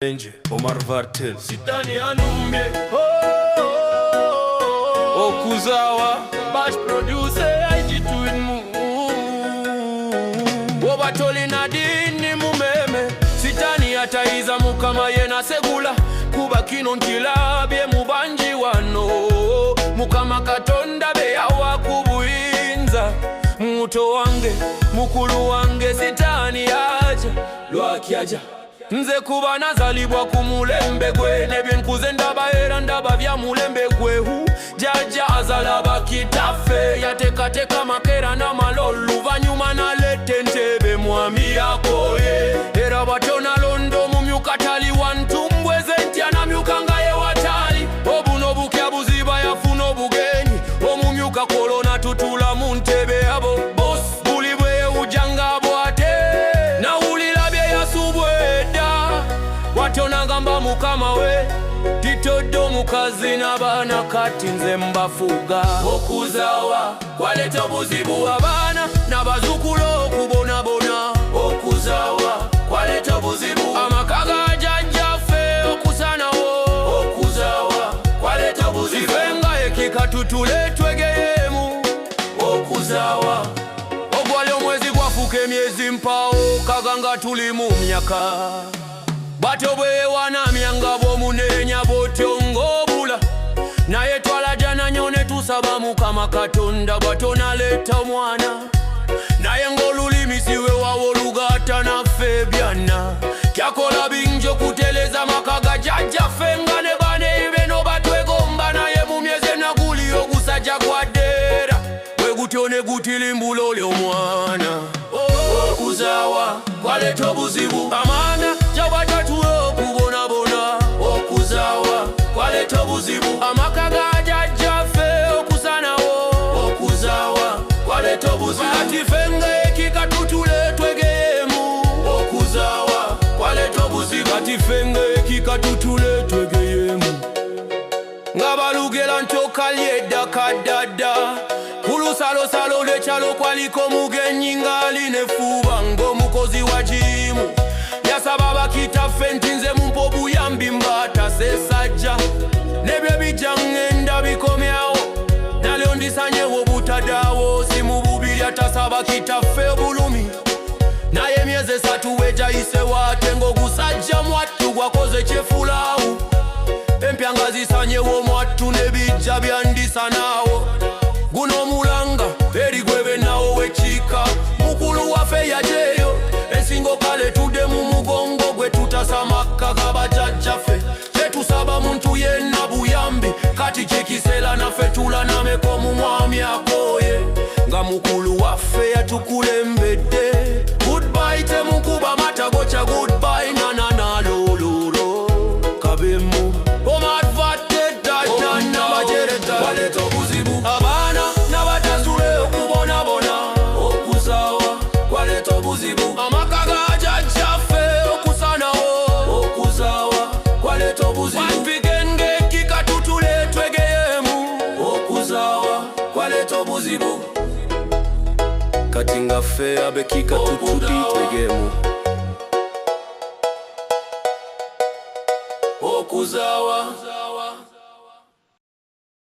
Enje Omar Vartel Sitani Anumbe Okuzawa Bash producer IG Twin Mu Obatoli nadini mumeme Sitani ataiza mukama yena segula Kuba kino nkila bye mubanji wano Mukama katonda beyawa kubuinza Muto wange, mukulu wange Sitani aja Lwaki aja Nze kuba nazalibwa ku mulembe gwe Nebye nkuze ndaba era ndaba bya mulembe gwe Jaja azala bakitafe Yatekateka makera na malolu Vanyuma nalete ntebe mwami yako Era batona londo mumyuka tali wantumbweze ntya na myuka ngaye watali Obuno bukya buziba yafuna obugenyi Omumyuka kolona tutula mu ntebe yabo Boss buli bwe ujanga bwate Nawulira bye yasubwedda Watona gamba mukama we Titodo mukazi n'abaana kati nze mbafuga Okuzawa kwaleta obuzibu Abaana n'abazzukulu okubonabona Okuzawa kwaleta obuzibu Amaka ga jjajjaffe okusanawo Okuzawa kwaleta obuzibu Ifenga ekika tutule twegeyeemu Okuzawa Ogwali omwezi gwafuuka emyezi mpaawo kaganga tuli mu myaka Bato bwewanamyanga bw'omunenya bw'otyo ng'obula Naye twalajana nnyo ne tusaba mukama katonda bw'atyo naleeta omwana Naye ng'olulimi siwe wawa olugaata naffe byana Kyakola bingi okuteleza maka ga jjajjaffe nga ne baneebe no batwegomba Naye mu myezi naguli ogusajja gwaddeera bwe gutyo ne gutilimbula oli omwana Okuzawa kwaleta obuzibu Amaana jabatatuwe okubonabona Okuzawa kwaleta obuzibu Amaka ga jjajjaffe okusanawo Okuzawa kwaleta obuzibu Kati fenga ekika tutule twegeyeemu Okuzawa kwaleta obuzibu Kati fenga ekika tutule twegeyeemu Nga balugera ntoka lyedda kaddadda Kulusalosalo lw'ekyalo kwaliko mugenyi ng'ali n'effuuba ng'omukozi wa jimu Yasaba bakitaffe nti nze mumpa obuyambi mbaatase sajja Nebyo bijja ngenda bikomyawo Nalyo ndisanyewo obutadaawo Si mu bubiri atasaba kitaffe obulumi Naye emyezi 3 wejayise waate ng'ogusajja mwattu gwakoze kyefulaawu Empya nga zisanyewo mwattu ne bijja byandisanaawo Guno omulanga eri gwebe nawo wekika Mukulu waffe yajeyo ensingo kale tudde mu mugongo gwe tutasa makka g'abajjajjaffe Tetusaba muntu yenna buyambi Kati kikiseera naffe tulanameko mu mwami akooye Nga mukulu waffe yatukulembedde Goodbye temukuba matagocha goodbye na lololo Kabemu Omar Vartel dajjana bajereta kwaleta obuzibu Abaana n'abatazule okubonabona Okuzawa kwaleta obuzibu Amaka ga jjajjaffe okusanawo Okuzawa kwaleta obuzibu Wanpigenge ekika tutule twegeyeemu Okuzawa kwaleta obuzibu Kati nga ffe ab'ekika tutuli twegeyeemu Okuzawa